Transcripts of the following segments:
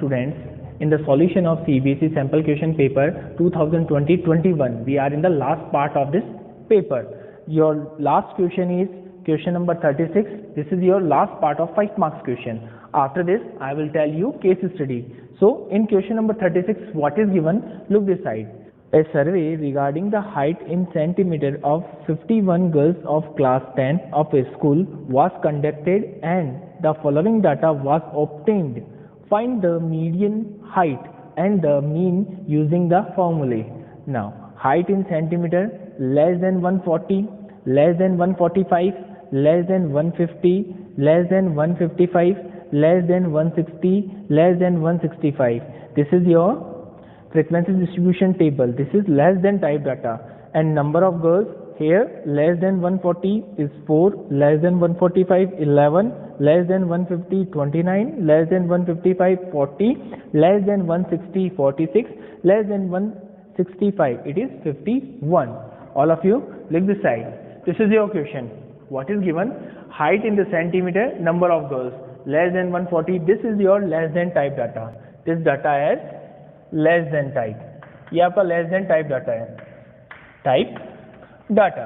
students, in the solution of CBSE sample question paper 2020-21. We are in the last part of this paper. Your last question is question number 36. This is your last part of 5 marks question. After this, I will tell you case study. So, in question number 36, what is given? Look this side. A survey regarding the height in centimeter of 51 girls of class 10 of a school was conducted and the following data was obtained. Find the median height and the mean using the formulae. Now, height in centimeter less than 140, less than 145, less than 150, less than 155, less than 160, less than 165. This is your frequency distribution table. This is less than type data, and number of girls here less than 140 is 4, less than 145 11, less than 150 29, less than 155 40, less than 160 46, less than 165 it is 51. All of you look this side. This is your question. What is given? Height in the centimeter, number of girls less than 140. This is your less than type data. This data is less than type, ये आपका less than type data है. Type data,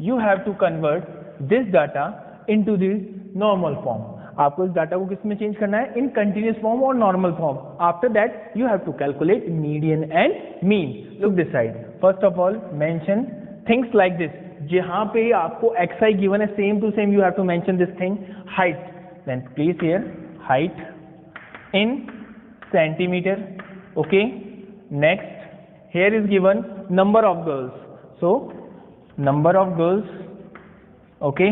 you have to convert this data into this normal form. आपको इस डाटा को किस में change करना है? इन कंटिन्यूस फॉर्म और normal form. After that you have to calculate median and mean. Look this side. First of all mention things like this. जहां पे आपको xi गिवन है same to same you have to mention this thing. Height, then please here height in centimetre. Okay, next here is given number of girls, so number of girls. Okay,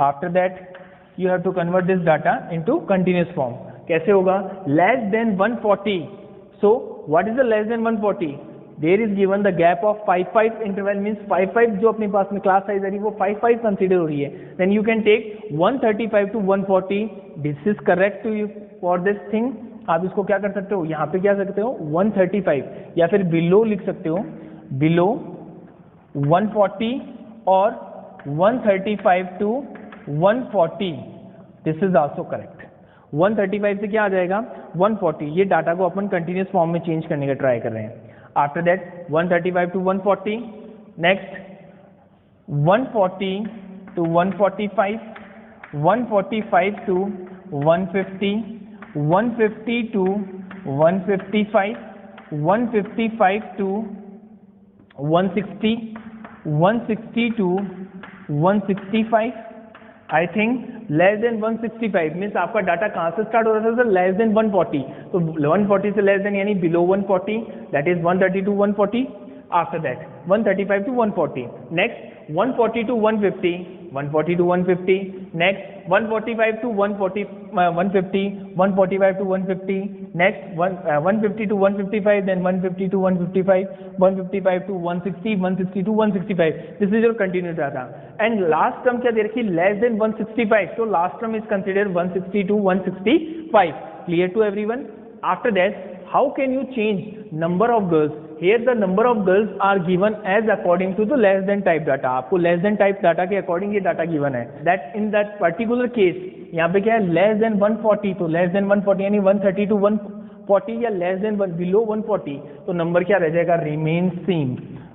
after that you have to convert this data into continuous form. कैसे होगा? less than 140. So what is the less than 140? There is given the gap of 5 interval, means 5 जो अपने पास में class size आ रही है वो 5 consider हो रही है. Then you can take 135 to 140. This is correct to you for this thing. आप इसको क्या कर सकते हो? यहाँ पे क्या सकते हो? 135 या फिर बिलो लिख सकते हो, बिलो 140 और 135 to 140. This is also correct. 135 से क्या आ जाएगा? 140. ये डाटा को अपन कंटिन्यूस फॉर्म में चेंज करने का ट्राई कर रहे हैं. After that 135 to 140. Next 140 to 145, 145 to 150, 150 to 155, 155 to 160, 160 to 165. I think less than 165 means आपका डाटा कहाँ से स्टार्ट हो रहा था? Less than 140. तो 140 से लेस देन यानी below 140, that is 130 to 140. After that 135 to 140. Next 140 to 150, 140 to 150. Next 145 to 140, 150, 145 to 150. Next 150 to 155, then 150 to 155, 155 to 160, 160 to 165. This is your continuous data. And last term क्या दे रखी? less than 165. So last term is considered 160 to 165. Clear to everyone? After that, how can you change number of girls? Here the number of girls are given as according to the less than type data. आपको less than type data के according ये data given है. That in that particular case यहाँ पे क्या है? less than 140. तो less than 140 यानी 130 to 140 या less than below 140. तो नंबर क्या रह जाएगा? remain same.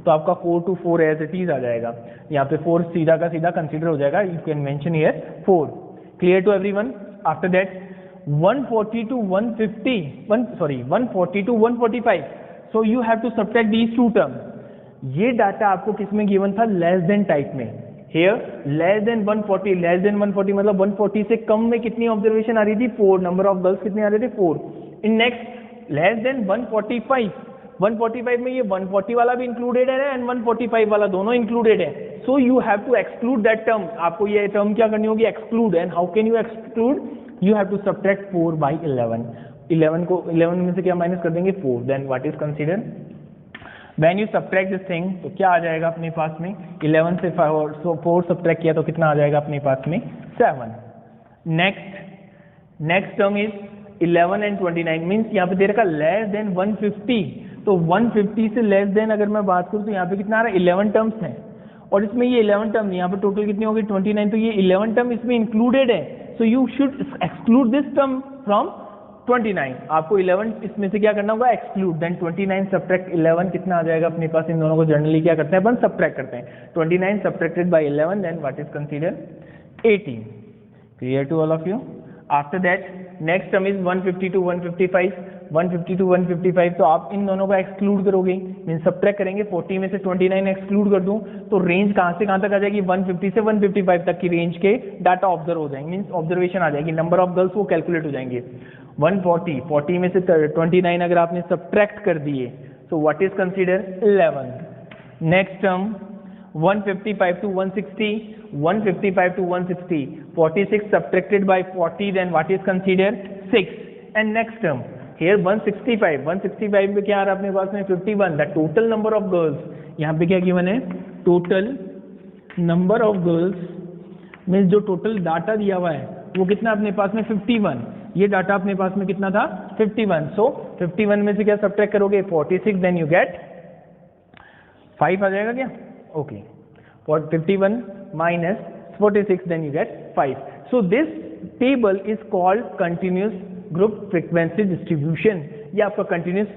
तो आपका 4 to 4 as it is आ जाएगा. यहाँ पे 4 सीधा का सीधा कंसिडर हो जाएगा. You can mention here 4. Clear to everyone? After that 140 to 150, 140 to 145. So you have to subtract these two terms. ये डाटा आपको किस में गिवन था? लेस देन टाइप में. Here less than 140, less than 140 मतलब 140 से कम में कितनी ऑब्जर्वेशन आ रही थी? 4. नंबर ऑफ गर्ल्स कितने आ रहे थे? 4. इन नेक्स्ट लेस देन 145, 145 में ये 140 वाला भी इंक्लूडेड है एंड 145 वाला दोनों इंक्लूडेड है. So you have to exclude that term. आपको ये टर्म क्या करनी होगी? Exclude. And how can you exclude? You have to subtract 4 by 11. 11 को 11 में से क्या माइनस कर देंगे? 4. Then what is considered? When you subtract this thing तो क्या आ जाएगा अपने पास में? 11 से 4 सब्ट्रैक्ट किया तो कितना आ जाएगा अपने पास में? 7. Next term is 11 and 29 means यहाँ पे दे रखा लेस देन 150. तो 150 से लेस देन अगर मैं बात करूँ तो यहाँ पे कितना आ रहा है? 11 टर्म्स हैं और इसमें ये 11 टर्म यहाँ पे टोटल कितनी होगी? 29. तो ये 11 टर्म इसमें इंक्लूडेड है. So you should exclude this term from 29, आपको 11 इसमें से क्या करना होगा, एक्सक्लूड, देन 29 सब्ट्रैक्ट 11 कितना आ जाएगा अपने पास, इन दोनों को जनरली क्या करते हैं अपन, सब्ट्रैक्ट करते हैं, 29 subtracted by 11, then what is consider 18. Clear to all of you? After that next term is 150 to 155, 150 to 155, तो आप इन दोनों को एक्सक्लूड करोगे, मीन सब्ट्रैक्ट करेंगे, 40 में से 29 एक्सक्लूड कर दूं तो रेंज कहां से कहां तक आ जाएगी, 150 से 155 तक की रेंज के डाटा ऑब्जर्व हो जाएंगे, मीन ऑब्जर्वेशन आ जाएगी, नंबर ऑफ गर्ल्स वो कैलकुलेट हो जाएंगे. 140, 40 में से 29 अगर आपने सब्ट्रैक्ट कर दिए तो what is consider 11. Next term 155 to 160, 155 to 160, 46 subtracted by 40, then what is considered 6. And next term here 165, 165 में क्या आ रहा है अपने पास में 51, the total number of girls, यहाँ पे क्या गिवन है, total number of girls means जो टोटल डाटा दिया हुआ है वो कितना अपने पास में 51, ये डाटा अपने पास में कितना था 51, सो 51 में से क्या सब्ट्रैक्ट करोगे 46, देन यू गेट 5 आ जाएगा क्या, okay, for 51 minus 46, then you get 5. So this table is called continuous group frequency distribution. ये आपका continuous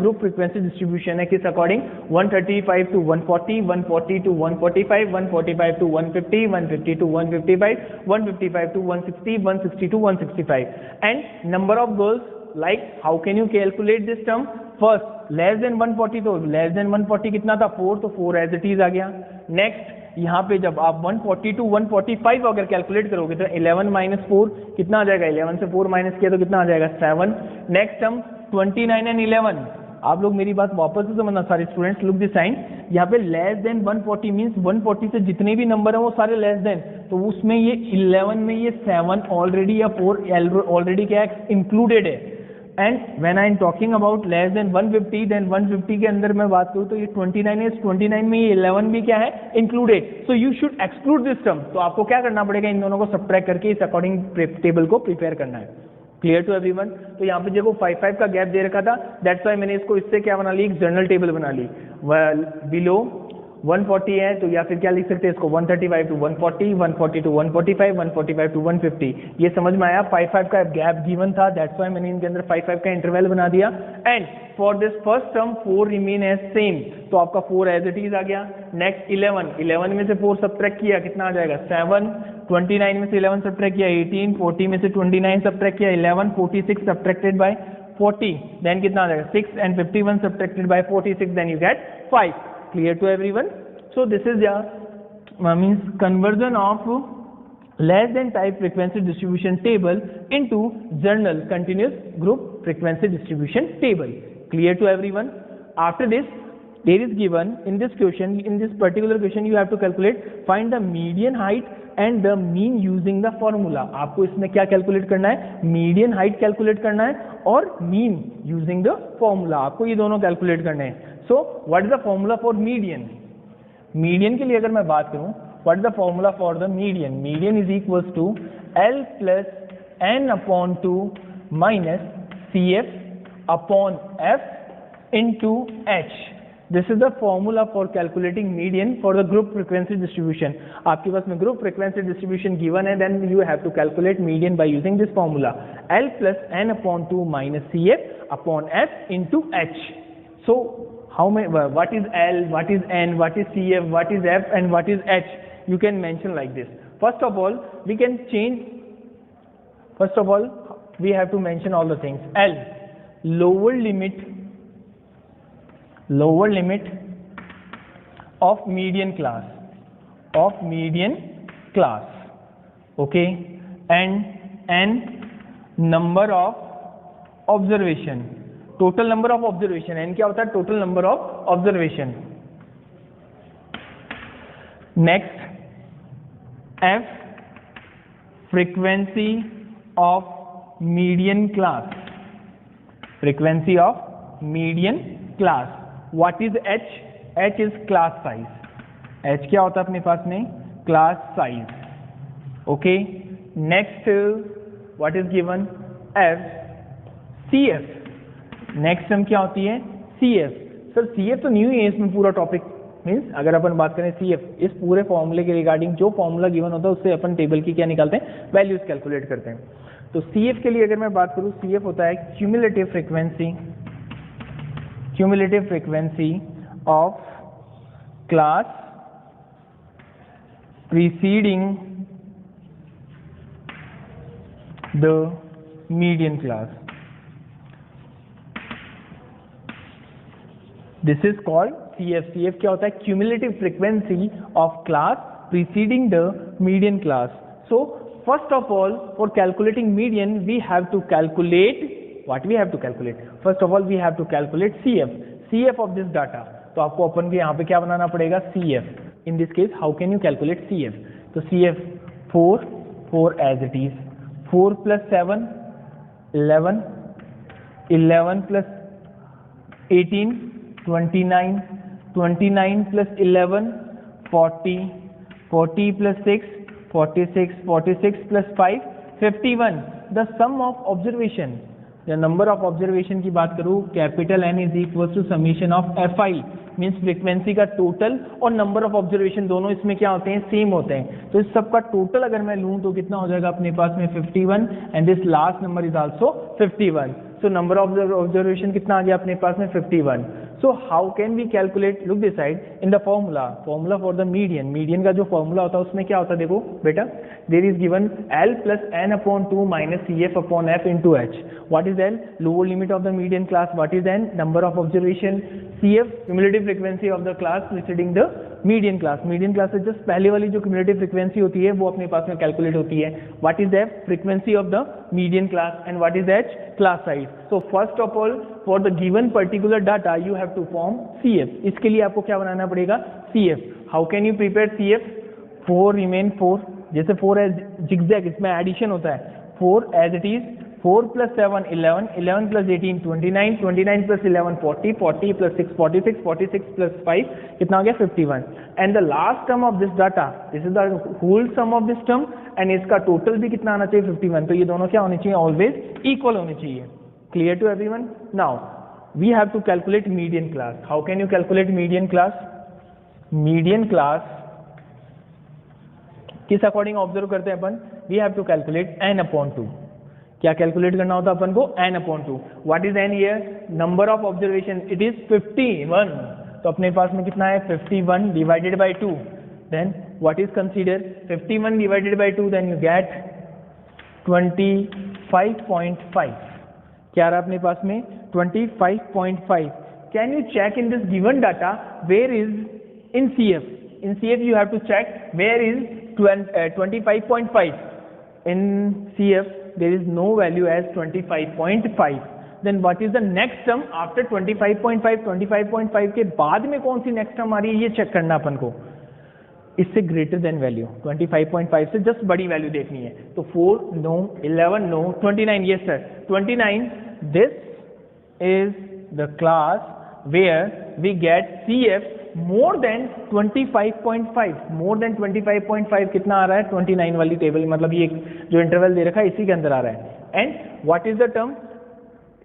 group frequency distribution है किस according, 135 to 140, 140 to 145, 145 to 150, 150 to 155, 155 to 160, 160 to 165. And number of girls, like how can you calculate this term, first less than 140, तो less than 140 कितना था 4, तो 4 as it is आ गया. Next यहाँ पे जब आप 140 टू 145 अगर कैलकुलेट करोगे तो 11 माइनस 4 कितना आ जाएगा, 11 से 4 माइनस किया तो कितना आ जाएगा 7. नेक्स्ट हम 29 एंड 11, आप लोग मेरी बात वापस से समझना सारे स्टूडेंट्स, लुक दिस साइन, यहाँ पे लेस देन 140 मीन्स 140 से जितने भी नंबर है वो सारे लेस देन, तो उसमें ये 11 में ये 7 ऑलरेडी या 4 ऑलरेडी क्या इंक्लूडेड है. And when I am talking about less than 150, then 150 के अंदर मैं बात करूँ तो ये 29 है, 29 में ये 11 भी क्या है included, so you should exclude this term. तो आपको क्या करना पड़ेगा, इन दोनों को सब्ट्रैक्ट करके इस अकॉर्डिंग टेबल को प्रिपेयर करना है. Clear to everyone? तो यहाँ पे देखो 5 का गैप दे रखा था, दैट्स वाई मैंने इसको इससे क्या बना ली, एक जनरल टेबल बना ली. बिलो 140 है तो या फिर क्या लिख सकते हैं इसको 135 टू 140, 140 टू 145, 145 टू 150. ये समझ में आया, 5 का गैप गिवन था, दैट्स वाई मैंने इनके अंदर 5 का इंटरवल बना दिया. And for this first term 4 remain as same, तो आपका 4 एज इट इज आ गया. नेक्स्ट 11 में से 4 सब्ट्रैक्ट किया कितना आ जाएगा 7, 29 में से 11 सब्ट्रैक्ट किया 18, 40 में से 29 सब्ट्रैक्ट किया 11, 46 सब्ट्रैक्टेड बाय 40, देन कितना आ जाएगा 6, and 51 subtracted by 46, then you get 5. Clear to everyone? So this is the means conversion of less than type frequency distribution table into general continuous group frequency distribution table. Clear to everyone? After this, there is given in this question, in this particular question, you have to calculate, find the median height and the mean using the formula. आपको इसमें क्या calculate करना है, median height calculate करना है और mean using the formula, आपको ये दोनों कैलकुलेट करने हैं. So what is the formula for median? Median के लिए अगर मैं बात करूं, what is the formula for the median? Median is equals to L plus N upon 2 minus CF upon F into H. This is the formula for calculating median for the group frequency distribution. आपके पास में group frequency distribution given है, then you have to calculate median by using this formula. L plus N upon 2 minus CF upon F into H. So how many? What is L? What is N? What is CF? What is F? And what is H? You can mention like this. First of all, we can change. First of all, we have to mention all the things. L, lower limit of median class, okay, and N, number of observation, total number of observation. N क्या होता है, total number of observation. Next, F, frequency of median class, frequency of median class. What is H? H is class size. H क्या होता है अपने पास में, class size. Okay. Next, what is given? F, CF. Next term क्या होती है, CF. Sir CF तो न्यू है इसमें पूरा टॉपिक, मीन्स अगर अपन बात करें CF, इस पूरे फॉर्मूले के रिगार्डिंग जो फॉर्मूला गिवन होता है उससे अपन टेबल की क्या निकालते हैं, वैल्यूज कैलकुलेट करते हैं. तो CF के लिए अगर मैं बात करूं, CF होता है cumulative frequency of class preceding the median class. This is called CF. CF क्या होता है? Cumulative frequency of class preceding the median class. So first of all, for calculating median, we have to calculate what we have to calculate. First of all, we have to calculate CF of this data. तो आपको अपन के यहाँ पे क्या बनाना पड़ेगा? CF. In this case, how can you calculate CF? तो CF 4 as it is. 4 plus 7 11, 11 plus 18 29, 29 plus 11 40, 40 plus 6 46, 46 plus 5 51. The sum of observation, या number of observation की बात करूँ, capital N is equal to summation of FI, means frequency का total और number of observation दोनों इसमें क्या होते हैं? सेम होते हैं. तो इस सब का टोटल अगर मैं लूँ तो कितना हो जाएगा अपने पास में? 51, and this last number is also 51. So number of observation कितना आ गया अपने पास में? 51. So how can we calculate? Look this side in the formula for the median. Median का जो formula होता है उसमें क्या होता है? देखो बेटा, there is given L plus n upon 2 minus CF upon F into H. What is L? Lower limit of the median class. What is N? Number of observation. CF cumulative frequency of the class preceding the median class. Median class से just पहले वाली जो cumulative frequency होती है वो अपने पास में calculate होती है. What is F? Frequency of the median class. And what is H? Class size. So first of all, for the given particular data you have to form CF. इसके लिए आपको क्या बनाना पड़ेगा? CF. How can you prepare CF? 4 remain 4. जैसे 4 है zigzag, इसमें addition होता है. 4 as it is. 4 plus 7 11, 11 plus 18 29, 29 plus 11 40, 40 plus 6 46, 46 plus 5 कितना हो गया? 51. And the last term of this data, this is the whole sum of this term, and इसका total भी कितना आना चाहिए? 51. तो ये दोनों क्या होने चाहिए? Always equal होने चाहिए. Clear to everyone? Now we have to calculate median class. How can you calculate median class? Median class किस अकॉर्डिंग ऑब्जर्व करते हैं अपन? We have to calculate n upon 2. क्या कैलकुलेट करना होता है अपन को? n upon 2. What is n here? Number of observation. It is 51. तो अपने पास में कितना है? 51 divided by 2. Then what is considered? 51 divided by 2. Then you get 25.5. क्या रहा अपने पास में? 25.5. Can you check in this given data where is in CF? In CF you have to check where is 25.5. In CF there is no value as 25.5. Then what is the next term after 25.5? 25.5 के बाद में कौन सी next term आ रही है ये check करना अपन को. इससे ग्रेटर देन वैल्यू 25.5 से जस्ट बड़ी वैल्यू देखनी है. तो 4 no, 11 no, 29 yes sir 29. This is the class where we get CF more than 25.5. More than 25.5 कितना आ रहा है? 29 वाली टेबल, मतलब ये जो इंटरवल दे रखा है इसी के अंदर आ रहा है. And what is the term?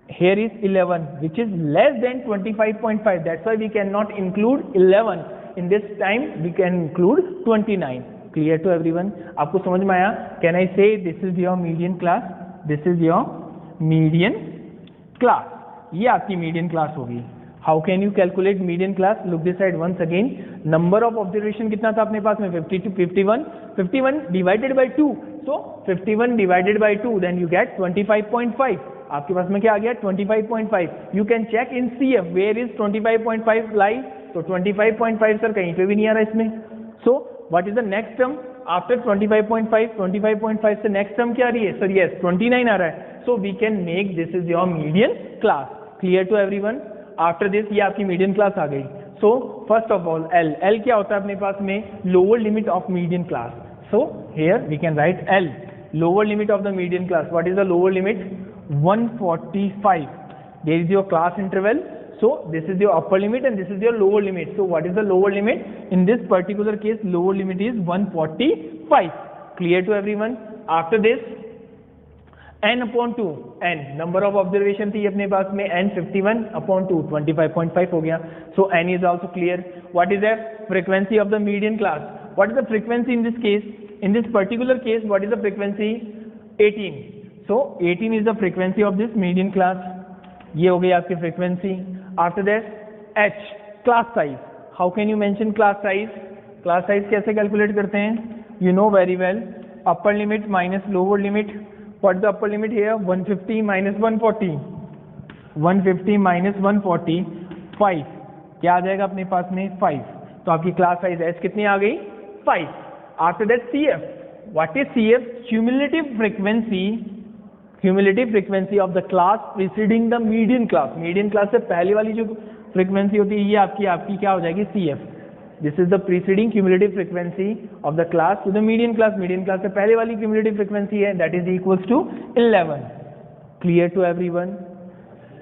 here is 11 which is less than 25.5. that's why we cannot include 11 in this time. We can include 29. clear to everyone? आपको समझ में आया? Can I say this is your median class? This is your median class. ये आपकी median class होगी. How can you calculate median class? Look this side once again. Number of observation कितना था अपने पास में? 51. 51 divided by 2. So 51 divided by 2, then you get 25.5. आपके पास में क्या आ गया? 25.5. You can check in CF where is 25.5 lie. तो 25.5 सर कहीं पे भी नहीं आ रहा इसमें. So what is the next term after 25.5? 25.5 से next term क्या आ रही है? Sir yes 29 आ रहा है. So we can make this is your median class. Clear to everyone? After this ये आपकी median class आ गई. So first of all L क्या होता है अपने पास में? Lower limit of median class. So here we can write L, lower limit of the median class. What is the lower limit? 145. There is your class interval. So this is your upper limit and this is your lower limit. So what is the lower limit? In this particular case lower limit is 145. Clear to everyone? After this n upon 2, n number of observation थी अपने पास में, n 51 upon 2 25.5 हो गया. So n is also clear. What is the frequency of the median class? What is the frequency in this case? In this particular case what is the frequency? 18. So 18 is the frequency of this median class. ये हो गई आपकी frequency. After that H, class size. How can you mention class size? Class size कैसे calculate करते हैं? You know very well. Upper limit minus lower limit. What is the upper limit here? 150 minus 140. 150 minus 140, 5. क्या आ जाएगा अपने पास में? 5. तो आपकी क्लास साइज H कितनी आ गई? 5. After that CF. What is CF? Cumulative frequency of the class preceding the median class. Median class से पहले वाली जो फ्रीक्वेंसी होती है ये आपकी क्या हो जाएगी? CF. This is the preceding cumulative frequency of the class to the median class. Median class से पहले वाली क्यूमुलेटिव फ्रीक्वेंसी है, that is equals to 11. Clear to everyone?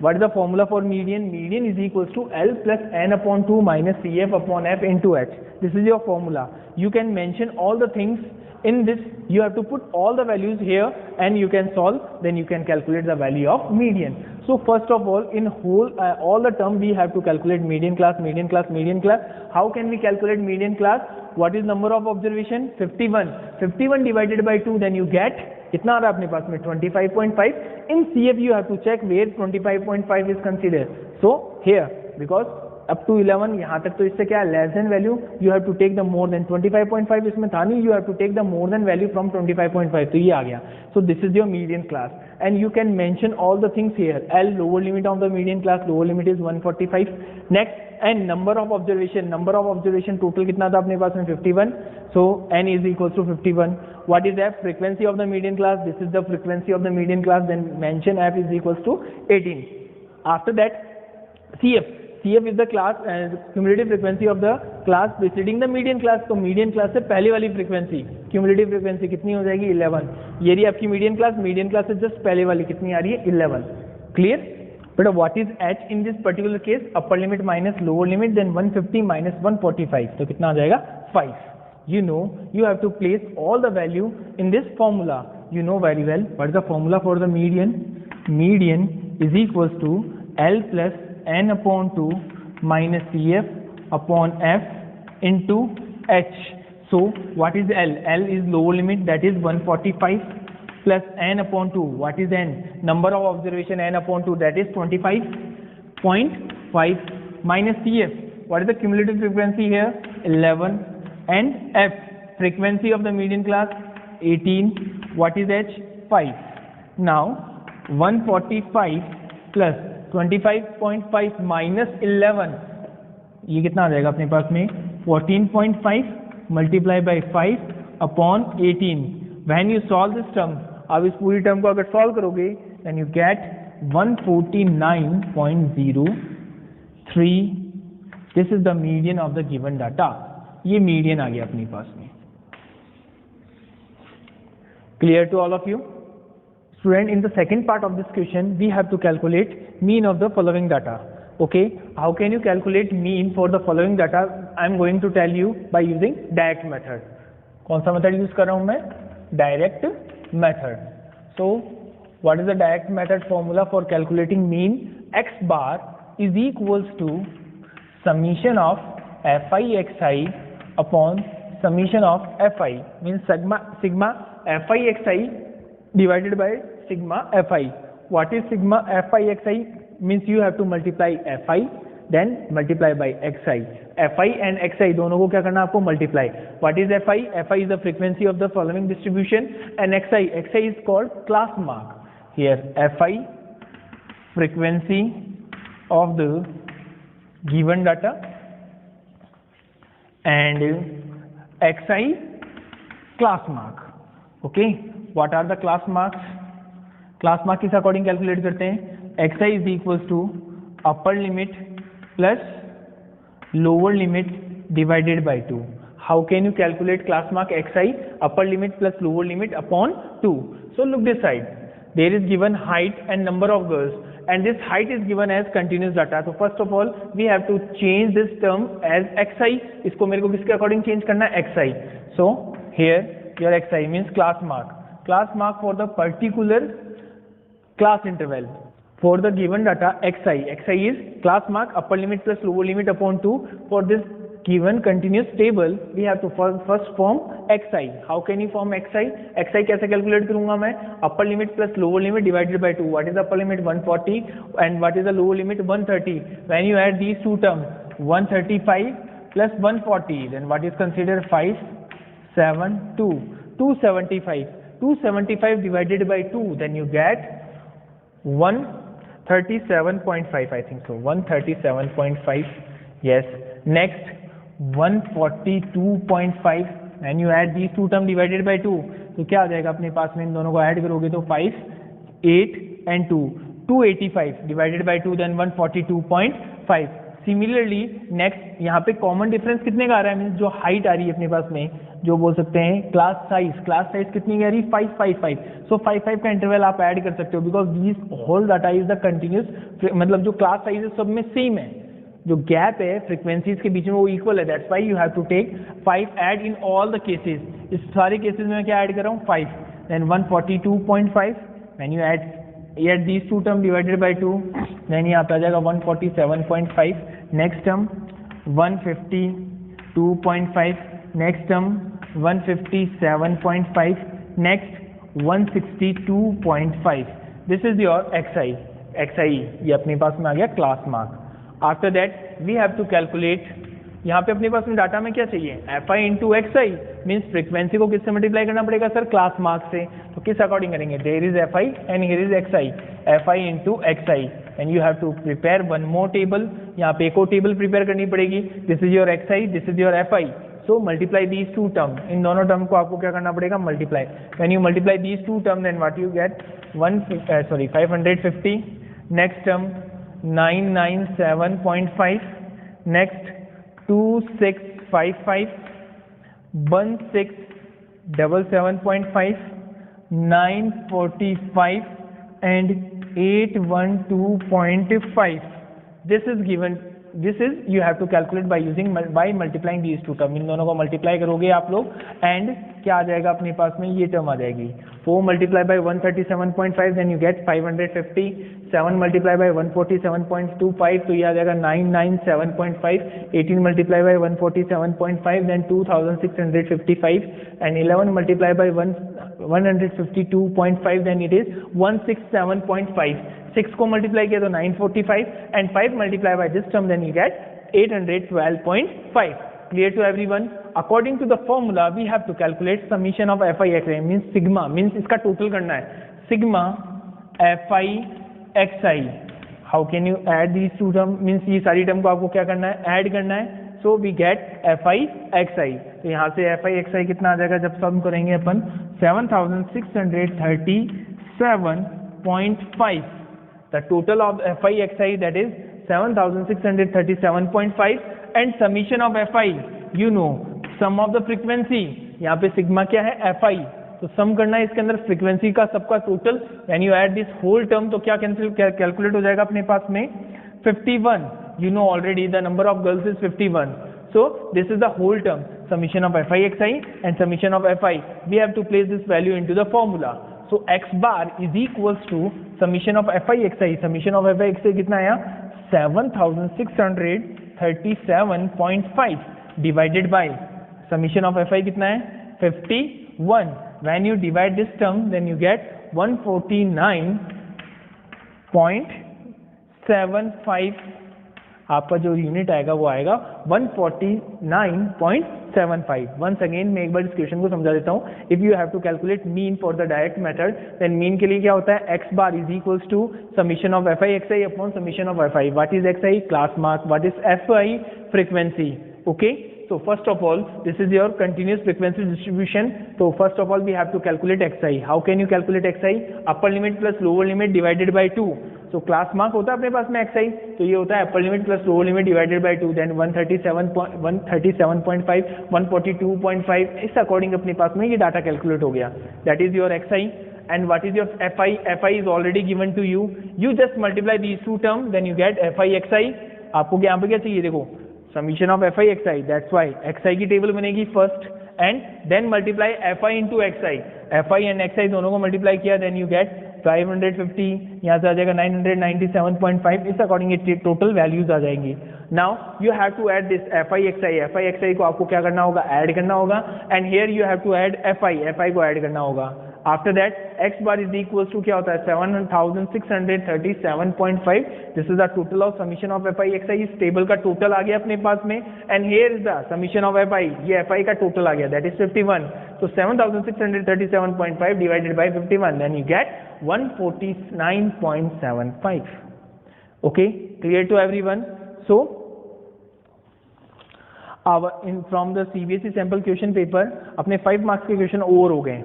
What is the formula for median? Median is equals to L plus N upon 2 minus CF upon F into H. This is your formula. You can mention all the things in this. You have to put all the values here and you can solve. Then you can calculate the value of median. So first of all, in whole all the term we have to calculate median class, median class, median class. How can we calculate median class? What is number of observation? 51. 51 divided by 2, then you get कितना आ रहा है अपने पास में? 25.5. In CF you have to check where 25.5 is considered. So here, because up to 11 यहाँ तक तो इससे क्या है? Less than value, you have to take the more than 25.5. इसमें था नहीं, you have to take the more than value from 25.5. तो ये आ गया. So this is your median class, and you can mention all the things here. L, lower limit of the median class, lower limit is 145. Next, and number of observation total कितना था अपने पास में? 51. So N is equals to 51. What is F? Frequency of the median class. This is the frequency of the median class. Then mention F is equals to 18. After that, CF. CF is the class cumulative frequency of the class preceding the median class. तो median class से पहले वाली frequency, cumulative frequency कितनी हो जाएगी? 11. ये रही आपकी median class से just पहले वाली कितनी आ रही है? 11. Clear? But what is H in this particular case? Upper limit minus lower limit, then 150 minus 145. तो कितना आ जाएगा? 5. You know, you have to place all the value in this formula. You know very well what is the formula for the median. Median is equals to L plus N upon 2 minus CF upon F into H. So what is L? L is lower limit, that is 145, plus N upon 2. What is N? Number of observation N upon 2, that is 25.5 minus CF. What is the cumulative frequency here? 11. And F, frequency of the median class, 18. What is H? 5. Now 145 plus 25.5 minus 11, ये कितना आ जाएगा अपने पास में? 14.5 multiply by 5 upon 18. When you solve this term, अब इस पूरी टर्म को अगर सॉल्व करोगे, then you get 149.03. This is the median of the given data. ये मीडियन आ गया अपने पास में. Clear to all of you? Student, in the second part of this question, we have to calculate mean of the following data. Okay, how can you calculate mean for the following data? I am going to tell you by using direct method. कौन सा method use कर रहा हूं मैं? Direct method. So, what is the direct method formula for calculating mean? X bar is equals to summation of Fi xi upon summation of Fi, means sigma Fi xi divided by sigma Fi. What is sigma Fi xi? Means you have to multiply Fi then multiply by xi. Fi and xi दोनों को क्या करना आपको? Multiply. What is Fi? Fi is the frequency of the following distribution, and xi is called class mark. Here Fi, frequency of the given data, and xi, class mark. Okay, what are the class marks? Class mark किस according calculate करते हैं? xi is equals to upper limit plus lower limit divided by 2. How can you calculate class mark xi? Upper limit plus lower limit upon 2. So look this side. There is given height and number of girls, and this height is given as continuous data. So first of all, we have to change this term as xi. इसको मेरे को किसके according change करना है? xi. So here your xi means class mark. Class mark for the particular class interval. For the given data xi is class mark upper limit plus lower limit upon 2. For this given continuous table, we have to first form xi. How can you form xi? xi कैसे calculate करूंगा मैं? Upper limit plus lower limit divided by 2. What is upper limit? 140 and what is the lower limit? 130. When you add these two term 135 plus 140, then what is considered? 572. 275. 275 divided by 2, then you get 137.5, I think so. 137.5. Yes. Next 142.5. When you add these two term divided by 2, तो क्या आ जाएगा अपने पास में? इन दोनों को add करोगे तो 5, 8 and 2. 285 divided by 2, then 142.5. Similarly next यहाँ पे कॉमन डिफरेंस कितने का आ रहा है? मीन्स जो हाइट आ रही है अपने पास में, जो बोल सकते हैं क्लास साइज कितनी कह रही? 555. सो 55 का इंटरवल आप ऐड कर सकते हो, because this whole data is the continuous, मतलब जो क्लास साइज है सब में सेम है, जो गैप है फ्रीक्वेंसीज के बीच में वो इक्वल है. That's why you have to take 5 add in all the cases. इस सारे केसेस में मैं क्या ऐड कर रहा हूँ? 5. Then 142.5. When you add these two term divided by 2, then यहाँ पे आ जाएगा 147.5. Next term 152.5. Next term 157.5. Next 162.5. This is your xi. ये अपने पास में आ गया class mark. After that we have to calculate, यहाँ पे अपने पास में डाटा में क्या चाहिए? fi into xi. Means frequency को किससे मल्टीप्लाई करना पड़ेगा सर? क्लास मार्क से. तो किस अकॉर्डिंग करेंगे? There is fi and here is xi. fi into xi and you have to prepare one more table. यहाँ पे एक और टेबल प्रिपेयर करनी पड़ेगी. This is your xi, this is your fi. So multiply these two term. इन दोनों term को आपको क्या करना पड़ेगा? Multiply. When you multiply these two term, then what you get? 550. Next term 997.5. Next 2655, 1677.5, 945 and 812.5. This is given. This is you have to calculate by multiplying these two term. इन दोनों को multiply करोगे आप लोग एंड क्या आ जाएगा अपने पास में? ये टर्म आ जाएगी. 4 multiplied by 137.5, then you get 550. 7 multiplied by 147.25, तो ये आ जाएगा 997.5. 18 multiplied by 147.5, then 2655. and 11 multiplied by 152.5, then it is 167.5. 6 को मल्टीप्लाई किया तो 945 and 5 multiplied by this term, then you get 812.5. Clear to everyone? According to the formula, we have to calculate summation of fi xi, means sigma, means इसका total करना है. Sigma fi xi. How can you add these two term? Means ये सारी term को आपको क्या करना है? ऐड करना है. So we get fi xi. तो यहाँ से fi xi कितना आ जाएगा जब सम करेंगे अपन? 7637.5. The total of fi xi, that is 7637.5, and summation of fi, you know, sum of the frequency. यहाँ पे सिग्मा क्या है? fi. तो सम करना है इसके अंदर फ्रीक्वेंसी का सबका total. When you add this whole term तो क्या कैलकुलेट हो जाएगा अपने पास में? 51. You know already the number of girls is 51. So this is the whole term, summation of fi xi and summation of fi. We have to place this value into the formula. So x bar is equals to summation of fi xi. Summation of fi xi कितना आया? 7637.5 divided by summation of fi कितना है? 51. When you divide this term, then you get 149.75. आपका जो unit आएगा वो आएगा 149.75. Once again मैं एक बार इस क्वेश्चन को समझा देता हूँ. If you have to calculate mean for the direct method, then mean के लिए क्या होता है? X bar is equals to summation of F I x i upon summation of F i. What is x i? Class mark. What is f i? Frequency. Okay. So first of all, this is your continuous frequency distribution. So first of all, we have to calculate xi. How can you calculate xi? Upper limit plus lower limit divided by 2. So class mark होता है अपने पास में xi, तो ये होता है upper limit plus lower limit divided by 2. Then 137.5, 142.5. इस according अपने पास में ये डाटा कैलकुलेट हो गया. That is your xi. And what is your fi? Fi is already given to you. You just multiply these two terms, then you get fi xi. आपको यहाँ पे क्या चाहिए? देखो summation of F I x I. That's why X I की table बनेगी first and then multiply F I into X I. F I and X I दोनों को मल्टीप्लाई किया, देन यू गेट 550, यहाँ से आ जाएगा 997.5, इस अकॉर्डिंग ये टोटल वैल्यूज आ जाएंगी. Now you have to add this FI को आपको क्या करना होगा, ऐड करना होगा. And here you have to add FI को ऐड करना होगा. After that x bar is equal to क्या होता है 7637.5. This is the total of summation of FI XI. इस टेबल का टोटल आ गया अपने पास में. And here is the summation of FI, ये FI का टोटल आ गया, that is 51. So 7637.5 divided by 51, then you get 149.75. Okay, clear to everyone? So from the CBSE sample question paper अपने 5 marks के question और हो गए.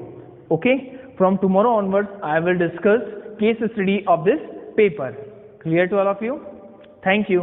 Okay, from tomorrow onwards I will discuss case study of this paper. Clear to all of you? Thank you.